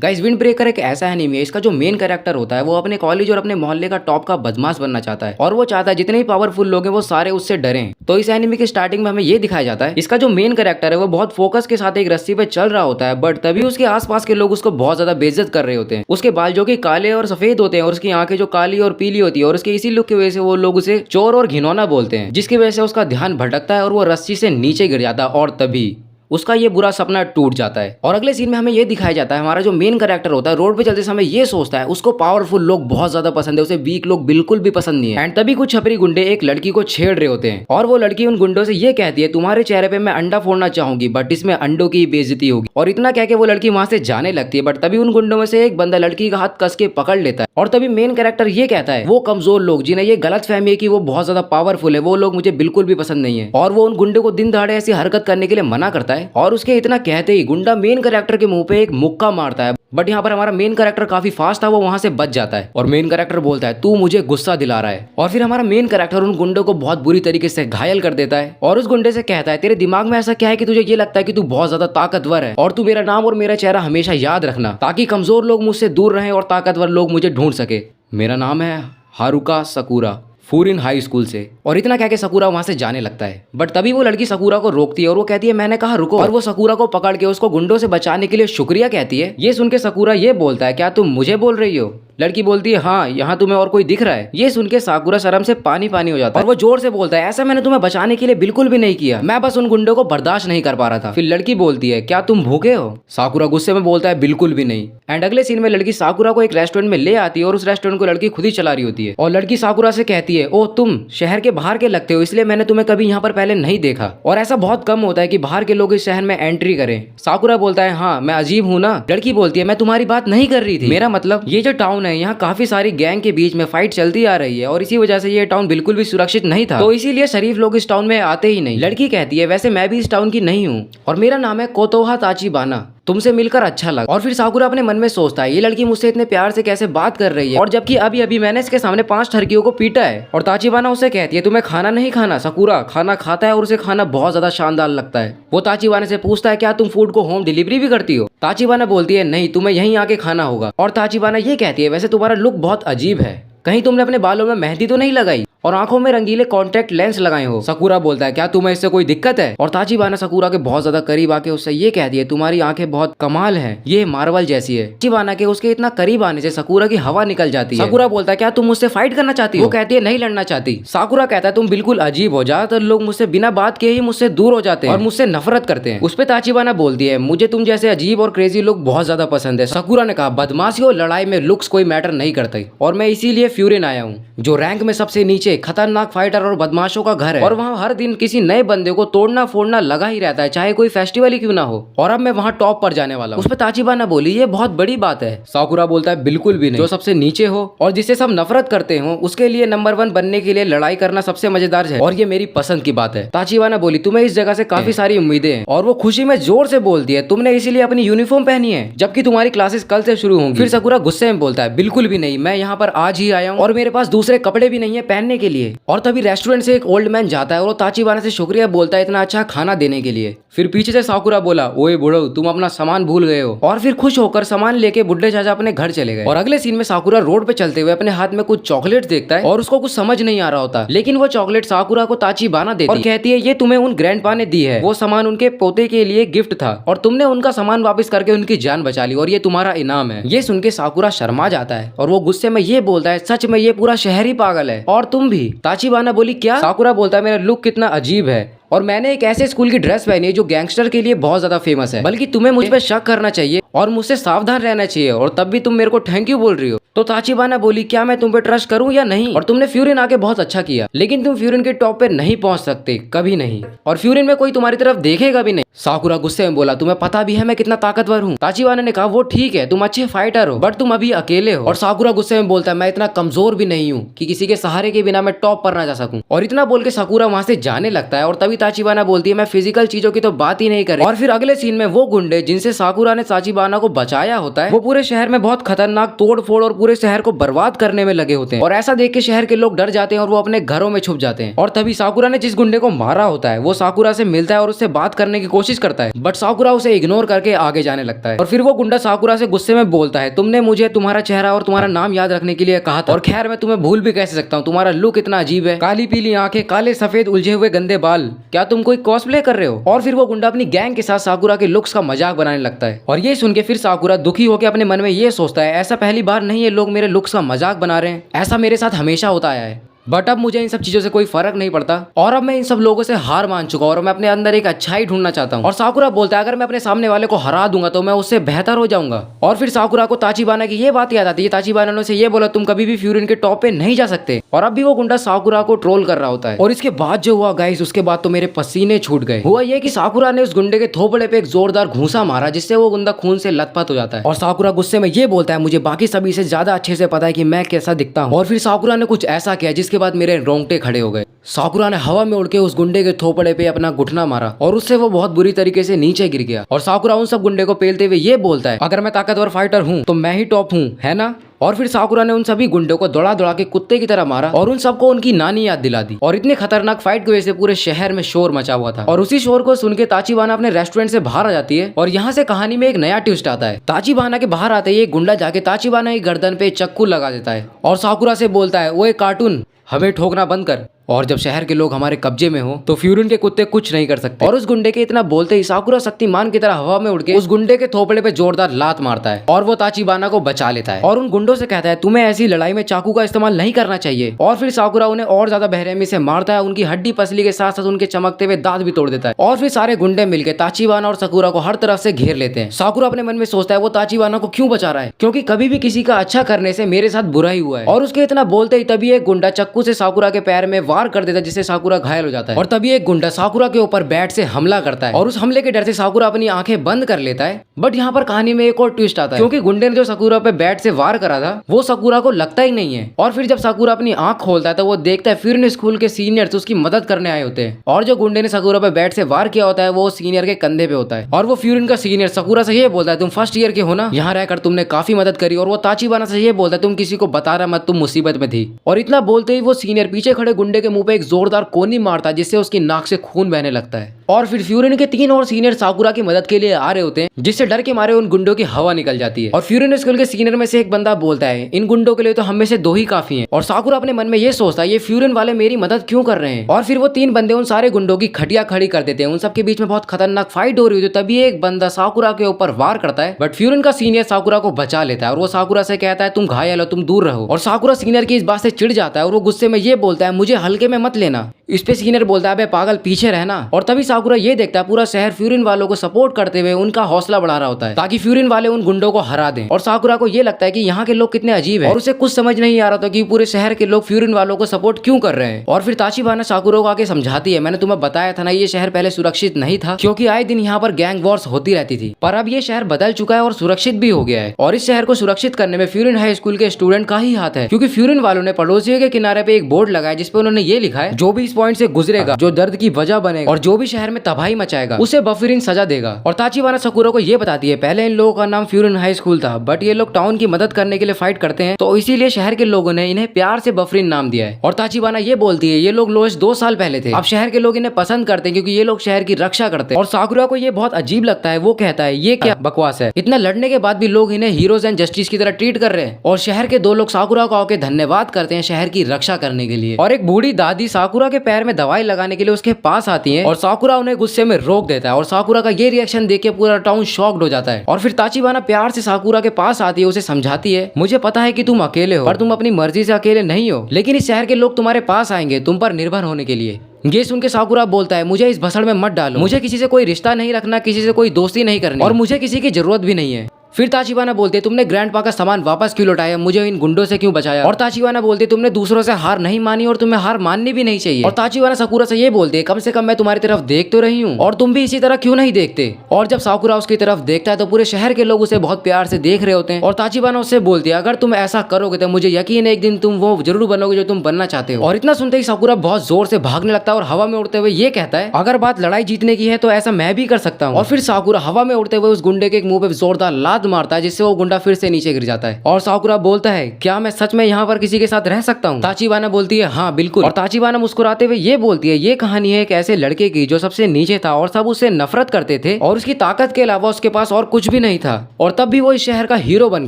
Guys wind breaker एक ऐसा anime है, इसका जो मेन कैरेक्टर होता है वो अपने कॉलेज और अपने मोहल्ले का टॉप का बदमाश बनना चाहता है और वो चाहता है जितने भी पावरफुल लोग हैं वो सारे उससे डरें। तो इस एनीमे की स्टार्टिंग में हमें ये दिखाया जाता है, इसका जो मेन कैरेक्टर है वो बहुत फोकस के साथ एक रस्सी पे चल रहा होता है, बट तभी उसके आसपास के लोग उसको बहुत ज्यादा बेइज्जत कर रहे होते हैं। उसके बाल जो कि काले और सफेद होते हैं और उसकी आंखें जो काली और पीली होती है और उसके इसी लुक की वजह से वो लोग उसे चोर और घिनौना बोलते हैं, जिसकी वजह से उसका ध्यान भटकता है और वो रस्सी से नीचे गिर जाता है और तभी उसका ये बुरा सपना टूट जाता है। और अगले सीन में हमें ये दिखाया जाता है, हमारा जो मेन कैरेक्टर होता है रोड पे चलते समय ये सोचता है उसको पावरफुल लोग बहुत ज्यादा पसंद है, उसे वीक लोग बिल्कुल भी पसंद नहीं है। एंड तभी कुछ छपरी गुंडे एक लड़की को छेड़ रहे होते हैं और वो लड़की उन गुंडों से ये कहती है तुम्हारे चेहरे पे मैं अंडा फोड़ना चाहूंगी बट इसमें अंडों की बेइज्जती होगी। और इतना कह के वो लड़की वहां से जाने लगती है, बट तभी उन गुंडों में से एक बंदा लड़की का हाथ कस के पकड़ लेता है और तभी मेन कैरेक्टर ये कहता है वो कमजोर लोग जिन्हें ये गलत फहमी है कि वो बहुत ज्यादा पावरफुल है वो लोग मुझे बिल्कुल भी पसंद नहीं है। और वो उन गुंडे को दिन दहाड़े ऐसी हरकत करने के लिए मना करता है और उसके इतना कहते ही गुंडा मेन कैरेक्टर के मुंह पे एक मुक्का मारता है, बट यहाँ पर हमारा मेन कैरेक्टर काफी फास्ट था, वो वहां से बच जाता है और मेन कैरेक्टर बोलता है तू मुझे गुस्सा दिला रहा है। और फिर हमारा मेन कैरेक्टर उन गुंडों को बहुत बुरी तरीके से घायल कर देता है और उस गुंडे से कहता है तेरे दिमाग में ऐसा क्या है कि तुझे ये लगता है कि तू बहुत ज्यादा ताकतवर है और तू मेरा नाम और मेरा चेहरा हमेशा याद रखना ताकि कमजोर लोग मुझसे दूर रहें और ताकतवर लोग मुझे ढूंढ सके। मेरा नाम है हारुका सकुरा, फूरिन हाई स्कूल से। और इतना कह के सकुरा वहां से जाने लगता है, बट तभी वो लड़की सकुरा को रोकती है और वो कहती है मैंने कहा रुको, और वो सकुरा को पकड़ के उसको गुंडों से बचाने के लिए शुक्रिया कहती है। ये सुन के सकुरा ये बोलता है क्या तुम मुझे बोल रही हो? लड़की बोलती है हाँ, यहाँ तुम्हें और कोई दिख रहा है? ये सुन के साकुरा शर्म से पानी पानी हो जाता है और वो जोर से बोलता है ऐसा मैंने तुम्हें बचाने के लिए बिल्कुल भी नहीं किया, मैं बस उन गुंडों को बर्दाश्त नहीं कर पा रहा था। फिर लड़की बोलती है क्या तुम भूखे हो? साकुरा गुस्से में बोलता है बिल्कुल भी नहीं। एंड अगले सीन में लड़की साकुरा को एक रेस्टोरेंट में ले आती है और उस रेस्टोरेंट को लड़की खुद ही चला रही होती है और लड़की साकुरा से कहती है ओ तुम शहर के बाहर के लगते हो इसलिए मैंने तुम्हें कभी यहाँ पर पहले नहीं देखा और ऐसा बहुत कम होता है कि बाहर के लोग इस शहर में एंट्री करें। साकुरा बोलता है हाँ मैं अजीब हूँ ना? लड़की बोलती है मैं तुम्हारी बात नहीं कर रही थी, मेरा मतलब ये जो टाउन है यहाँ काफी सारी गैंग के बीच में फाइट चलती आ रही है और इसी वजह से ये टाउन बिल्कुल भी सुरक्षित नहीं था, तो इसीलिए शरीफ लोग इस टाउन में आते ही नहीं। लड़की कहती है वैसे मैं भी इस टाउन की नहीं हूँ और मेरा नाम है कोतोहा ताचिबाना, तुमसे मिलकर अच्छा लगा। और फिर साकुरा अपने मन में सोचता है ये लड़की मुझसे इतने प्यार से कैसे बात कर रही है और जबकि अभी अभी मैंने इसके सामने 5 ठरकियों को पीटा है। और ताचिबाना उसे कहती है तुम्हें खाना नहीं खाना? साकुरा खाना खाता है और उसे खाना बहुत ज्यादा शानदार लगता है। वो ताचिबाना से पूछता है क्या तुम फूड को होम डिलीवरी भी करती हो? ताचिबाना बोलती है नहीं, तुम्हें यहीं आके खाना होगा। और ताचिबाना ये कहती है वैसे तुम्हारा लुक बहुत अजीब है, कहीं तुमने अपने बालों में मेहंदी तो नहीं लगाई और आंखों में रंगीले कॉन्टेक्ट लेंस लगाए हो? साकुरा बोलता है क्या तुम्हें इससे कोई दिक्कत है? और ताचिबाना साकुरा के बहुत ज्यादा करीब आके उससे ये कहती है तुम्हारी आंखें बहुत कमाल हैं, ये मार्बल जैसी है। ताचिबाना के उसके इतना करीब आने से साकुरा की हवा निकल जाती है। साकुरा बोलता है क्या तुम मुझसे फाइट करना चाहती हो? वो कहती है नहीं लड़ना चाहती। साकुरा कहता है तुम बिल्कुल अजीब हो, ज्यादातर लोग मुझसे बिना बात के ही मुझसे दूर हो जाते हैं और मुझसे नफरत करते हैं। उस पर ताचिबाना बोलती है मुझे तुम जैसे अजीब और क्रेजी लोग बहुत ज्यादा पसंद है। साकुरा ने कहा बदमाशी और लड़ाई में लुक्स कोई मैटर नहीं करते और मैं इसीलिए फ्यूरिन आया हूँ जो रैंक में सबसे नीचे खतरनाक फाइटर और बदमाशों का घर है और वहाँ हर दिन किसी नए बंदे को तोड़ना फोड़ना लगा ही रहता है चाहे कोई फेस्टिवल ही क्यों ना हो, और अब मैं वहाँ टॉप पर जाने वाला हूँ। उस पर ताचिबाना बोली ये बहुत बड़ी बात है। साकुरा बोलता है बिल्कुल भी नहीं, जो सबसे नीचे हो और जिससे सब नफरत करते हो उसके लिए नंबर 1 बनने के लिए लड़ाई करना सबसे मजेदार है और ये मेरी पसंद की बात है। ताचिबाना बोली तुम्हें इस जगह से काफी सारी उम्मीदें हैं और वो खुशी में जोर से बोलती है तुमने इसीलिए अपनी यूनिफॉर्म पहनी है जबकि तुम्हारी क्लासेस कल से शुरू होंगी। फिर साकुरा गुस्से में बोलता है बिल्कुल भी नहीं, मैं यहाँ पर आज ही आया हूँ और मेरे पास दूसरे कपड़े भी नहीं है पहनने के लिए। और तभी रेस्टोरेंट से एक ओल्ड मैन जाता है और वो ताचिबाना से शुक्रिया बोलता है इतना अच्छा खाना देने के लिए। फिर पीछे से साकुरा बोला ओए बुढ़ो तुम अपना सामान भूल गए हो, और फिर खुश होकर सामान लेके बुढ़े चाचा अपने घर चले गए। और अगले सीन में साकुरा रोड पे चलते हुए अपने हाथ में कुछ चॉकलेट देखता है और उसको कुछ समझ नहीं आ रहा होता, लेकिन वो चॉकलेट साकुरा को ताचिबाना देती है और कहती है ये तुम्हें उन ग्रैंडपा ने दी है, वो सामान उनके पोते के लिए गिफ्ट था और तुमने उनका सामान वापस करके उनकी जान बचा ली और ये तुम्हारा इनाम है। ये सुन के साकुरा शर्मा जाता है और वो गुस्से में ये बोलता है सच में ये पूरा शहर ही पागल है और तुम भी। ताचिबाना बोली क्या? साकुरा बोलता है मेरा लुक कितना अजीब है और मैंने एक ऐसे स्कूल की ड्रेस पहनी है जो गैंगस्टर के लिए बहुत ज्यादा फेमस है, बल्कि तुम्हें मुझ पे शक करना चाहिए और मुझसे सावधान रहना चाहिए और तब भी तुम मेरे को थैंक यू बोल रही हो। तो ताचिबाना बोली क्या मैं तुम पे ट्रस्ट करूं या नहीं? और तुमने फ्यूरिन आके बहुत अच्छा किया, लेकिन तुम फ्यूरिन के टॉप पे नहीं पहुंच सकते कभी नहीं, और फ्यूरिन में कोई तुम्हारी तरफ देखेगा भी नहीं। साकुरा गुस्से में बोला तुम्हें पता भी है मैं कितना ताकतवर हूँ? ताचिबाना ने कहा वो ठीक है तुम अच्छे फाइटर हो बट तुम अभी अकेले हो। और साकुरा गुस्से में बोलता है मैं इतना कमजोर भी नहीं हूँ कि किसी के सहारे के बिना मैं टॉप पर ना जा सकूं। और इतना बोल के साकुरा वहां से जाने लगता है और तभी ताचिबाना बोलती है मैं फिजिकल चीजों की तो बात ही नहीं कर रही। और फिर अगले सीन में वो गुंडे जिनसे साकुरा ने ताचिबाना ताचिबाना को बचाया होता है वो पूरे शहर में बहुत खतरनाक तोड़ फोड़ और पूरे शहर को बर्बाद करने में लगे होते हैं। और ऐसा देख के शहर के लोग डर जाते हैं और वो अपने घरों में छुप जाते हैं। और तभी साकुरा ने जिस गुंडे को मारा होता है वो साकुरा से मिलता है और उससे बात करने की कोशिश करता है, बट साकुरा उसे इग्नोर करके आगे जाने लगता है। और फिर वो गुंडा साकुरा से गुस्से में बोलता है, तुमने मुझे तुम्हारा चेहरा और तुम्हारा नाम याद रखने के लिए कहा था, और खैर मैं तुम्हें भूल भी कैसे सकता हूँ, तुम्हारा लुक इतना अजीब है, काली पीली आंखें, काले सफेद उलझे हुए गंदे बाल, क्या तुम कोई कॉस्प्ले कर रहे हो। और फिर वो गुंडा अपनी गैंग के साथ साकुरा के लुक्स का मजाक बनाने लगता है। और ये सुन के फिर साकुरा दुखी होकर अपने मन में ये सोचता है, ऐसा पहली बार नहीं है लोग मेरे लुक्स का मजाक बना रहे हैं, ऐसा मेरे साथ हमेशा होता आया है, बट अब मुझे इन सब चीजों से कोई फर्क नहीं पड़ता और अब मैं इन सब लोगों से हार मान चुका हूं और मैं अपने अंदर एक अच्छाई ढूंढना चाहता हूं। और साकुरा बोलता है, अगर मैं अपने सामने वाले को हरा दूंगा तो मैं उससे बेहतर हो जाऊंगा। और फिर साकुरा को ताचिबाना की ये बात याद आती है। ताचिबाना ने उसे ये बोला, तुम कभी भी फ्यूरिन के टॉप पे नहीं जा सकते। और अब भी वो गुंडा साकुरा को ट्रोल कर रहा होता है। और इसके बाद जो हुआ गाइस, उसके बाद तो मेरे पसीने छूट गए। हुआ ये कि साकुरा ने उस गुंडे के थोपड़े पे एक जोरदार घूंसा मारा जिससे वो गुंडा खून से लथपथ हो जाता है। और साकुरा गुस्से में ये बोलता है, मुझे बाकी सभी से ज्यादा अच्छे से पता है कि मैं कैसा दिखता हूँ। और फिर साकुरा ने कुछ ऐसा किया जिसके बाद मेरे रोंगटे खड़े हो गए। साकुरा ने हवा में उड़ के उस गुंडे के थोपड़े पे अपना घुटना मारा और उससे वो बहुत बुरी तरीके से नीचे गिर गया। और साकुरा उन सब गुंडे को पेलते हुए ये बोलता है, अगर मैं ताकतवर फाइटर हूँ तो मैं ही टॉप हूँ, है ना। और फिर साकुरा ने उन सभी गुंडों को दौड़ा दौड़ा के कुत्ते की तरह मारा और उन सबको उनकी नानी याद दिला दी। और इतने खतरनाक फाइट की वजह से पूरे शहर में शोर मचा हुआ था। और उसी शोर को सुन के ताचिबाना अपने रेस्टोरेंट से बाहर आ जाती है। और यहाँ से कहानी में एक नया ट्विस्ट आता है। ताचिबाना के बाहर आते ही एक गुंडा जाके ताचिबाना की गर्दन पे चक्कू लगा देता है और साकुरा से बोलता है, वो एक कार्टून, हमें ठोकना बंद कर, और जब शहर के लोग हमारे कब्जे में हो तो फ्यूरिन के कुत्ते कुछ नहीं कर सकते। और उस गुंडे के इतना बोलते ही साकुरा शक्तिमान की तरह हवा में उड़ के उस गुंडे के थोपड़े पे जोरदार लात मारता है और वो ताचिबाना को बचा लेता है। और उन गुंडों से कहता है, तुम्हें ऐसी लड़ाई में चाकू का इस्तेमाल नहीं करना चाहिए। और फिर साकुरा उन्हें और ज्यादा बेरहमी से मारता है, उनकी हड्डी पसली के साथ साथ उनके चमकते हुए दांत भी तोड़ देता है। और फिर सारे गुंडे मिलकर ताचिबाना और साकुरा को हर तरफ से घेर लेते हैं। साकुरा अपने मन में सोचता है, वो ताचिबाना को क्यों बचा रहा है, क्योंकि कभी भी किसी का अच्छा करने से मेरे साथ बुरा ही हुआ है। और उसके इतना बोलते ही तभी एक गुंडा चक्कू से साकुरा के पैर में वार कर देता है जिससे साकुरा घायल हो जाता है। और तभी एक गुंडा साकुरा के ऊपर बैट से हमला करता है और उस हमले के डर से साकुरा अपनी आंखें बंद कर लेता है। बट यहाँ पर कहानी में एक और ट्विस्ट आता है, क्योंकि गुंडे ने जो साकुरा पे बैट से वार करा था वो साकुरा को लगता ही नहीं है। और फिर जब साकुरा अपनी आंख खोलता है तो वो देखता है फ्यूरिन स्कूल के सीनियर्स उसकी मदद करने आए होते हैं। और जो गुंडे ने साकुरा पे बैट से वार किया होता है वो सीनियर के कंधे पे होता है। और वो फ्यूरिन का सीनियर साकुरा से ये बोलता है, तुम फर्स्ट ईयर के हो ना, यहाँ रहकर तुमने काफी मदद करी। और वो ताचिबाना से ये बोलता है, तुम किसी को बता रहा मत, तुम मुसीबत में थी। और इतना बोलते ही वो सीनियर पीछे खड़े गुंडे के मुंह पे एक जोरदार कोनी मारता है जिससे उसकी नाक से खून बहने लगता है। और फिर फ्यूरिन के 3 और सीनियर साकुरा की मदद के लिए आ रहे होते हैं जिससे डर के मारे उन गुंडों की हवा निकल जाती है। और फ्यूरिन स्कूल के सीनियर में से एक बंदा बोलता है, इन गुंडों के लिए तो हम में से 2 ही काफी हैं। और साकुरा अपने मन में ये सोचता है, ये फ्यूरिन वाले मेरी मदद क्यों कर रहे हैं। और फिर वो 3 बंदे उन सारे गुंडों की खटिया खड़ी कर देते हैं। उन सबके बीच में बहुत खतरनाक फाइट हो रही होती है। तभी एक बंदा साकुरा के ऊपर वार करता है, बट फ्यूरिन का सीनियर साकुरा को बचा लेता है और वो साकुरा से कहता है, तुम घायल हो, तुम दूर रहो। और साकुरा सीनियर की इस बात से चिढ़ जाता है और वो गुस्से में ये बोलता है, मुझे हल्के में मत लेना। इस पे सीनियर बोलता है, अबे पागल, पीछे रहना। और तभी साकुरा ये देखता है पूरा शहर फ्यूरिन वालों को सपोर्ट करते हुए उनका हौसला बढ़ा रहा होता है ताकि फ्यूरिन वाले उन गुंडों को हरा दें। और साकुरा को ये लगता है कि यहाँ के लोग कितने अजीब हैं और उसे कुछ समझ नहीं आ रहा था कि पूरे शहर के लोग फ्यूरिन वालों को सपोर्ट क्यों कर रहे हैं। और फिर ताचिबाना साकुरा को आके समझाती है, मैंने तुम्हें बताया था ना, ये शहर पहले सुरक्षित नहीं था क्योंकि आए दिन यहाँ पर गैंग वॉर्स होती रहती थी, पर अब ये शहर बदल चुका है और सुरक्षित भी हो गया है। और इस शहर को सुरक्षित करने में फ्यूरिन हाई स्कूल के स्टूडेंट का ही हाथ है, क्योंकि फ्यूरिन वालों ने पड़ोसियों के किनारे पे एक बोर्ड लगाया जिसपे उन्होंने ये लिखा है, जो भी इस पॉइंट से गुजरेगा, जो दर्द की वजह बनेगा और जो भी शहर में तबाही मचाएगा उसे बफरिन सजा देगा। और ताचिबाना साकुरा को ये बताती है, पहले इन लोगों का नाम फ्यूरिन हाई स्कूल था, बट ये लोग टाउन की मदद करने के लिए फाइट करते हैं, तो इसीलिए शहर के लोगों ने इन्हें प्यार से बफरिन नाम दिया है। और ताचिबाना ये बोलती है, ये लोग लोएस्ट 2 साल पहले थे, अब शहर के लोग इन्हें पसंद करते हैं क्योंकि ये लोग शहर की रक्षा करते हैं। और साकुरा को ये बहुत अजीब लगता है, वो कहता है, ये क्या बकवास है, इतना लड़ने के बाद भी लोग इन्हें हीरोज एंड जस्टिस की तरह ट्रीट कर रहे हैं। और शहर के 2 लोग साकुरा को आके धन्यवाद करते हैं शहर की रक्षा करने के लिए। और एक बूढ़ी दादी साकुरा के पैर में दवाई लगाने के लिए उसके पास आती है और साकुरा उन्हें गुस्से में रोक देता है। और साकुरा का ये रिएक्शन देख के पूरा टाउन शॉक्ड हो जाता है। और फिर ताचिबाना प्यार से साकुरा के पास आती है, उसे समझाती है, मुझे पता है कि तुम अकेले हो, पर तुम अपनी मर्जी से अकेले नहीं हो, लेकिन इस शहर के लोग तुम्हारे पास आएंगे तुम पर निर्भर होने के लिए। ये सुन के साकुरा बोलता है, मुझे इस भसड़ में मत डालो, मुझे किसी से कोई रिश्ता नहीं रखना, किसी से कोई दोस्ती नहीं करनी और मुझे किसी की जरूरत भी नहीं है। फिर ताचिबाना बोलते तुमने ग्रैंडपा का सामान वापस क्यों लौटाया, मुझे इन गुंडों से क्यों बचाया। और ताचिबाना बोलते तुमने दूसरों से हार नहीं मानी और तुम्हें हार माननी भी नहीं चाहिए। और ताचिबाना साकुरा से ये बोलते कम से कम मैं तुम्हारी तरफ देख तो रही हूँ और तुम भी इसी तरह क्यों नहीं देखते। और जब साकुरा उसकी तरफ देखता है तो पूरे शहर के लोग उसे बहुत प्यार से देख रहे होते हैं। और ताचिबाना उससे बोलती है अगर तुम ऐसा करोगे तो मुझे यकीन है एक दिन तुम वो जरूर बनोगे जो तुम बनना चाहते हो। और इतना सुनते ही साकुरा बहुत जोर से भागने लगता है और हवा में उड़ते हुए ये कहता है अगर बात लड़ाई जीतने की है तो ऐसा मैं भी कर सकता हूँ। और फिर साकुरा हवा में उड़ते हुए उस गुंडे के मुंह पे जोरदार लात मारता है जिससे वो गुंडा फिर से नीचे गिर जाता है। और साकुरा बोलता है क्या मैं सच में यहाँ पर किसी के साथ रह सकता हूँ। ताचिबाना बोलती है हाँ बिल्कुल। और ताचिबाना मुस्कुराते हुए ये बोलती है ये कहानी है एक ऐसे लड़के की जो सबसे नीचे था और सब उससे नफरत करते थे और उसकी ताकत के अलावा उसके पास और कुछ भी नहीं था और तब भी वो इस शहर का हीरो बन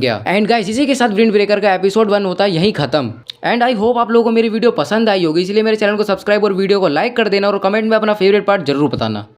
गया। एंड गाइस इसी के साथ विंड ब्रेकर का एपिसोड 1 होता है यहीं खत्म। एंड आई होप आप लोगों को मेरी वीडियो पसंद आई होगी, इसलिए मेरे चैनल को सब्सक्राइब और वीडियो को लाइक कर देना और कमेंट में अपना फेवरेट पार्ट जरूर बताना।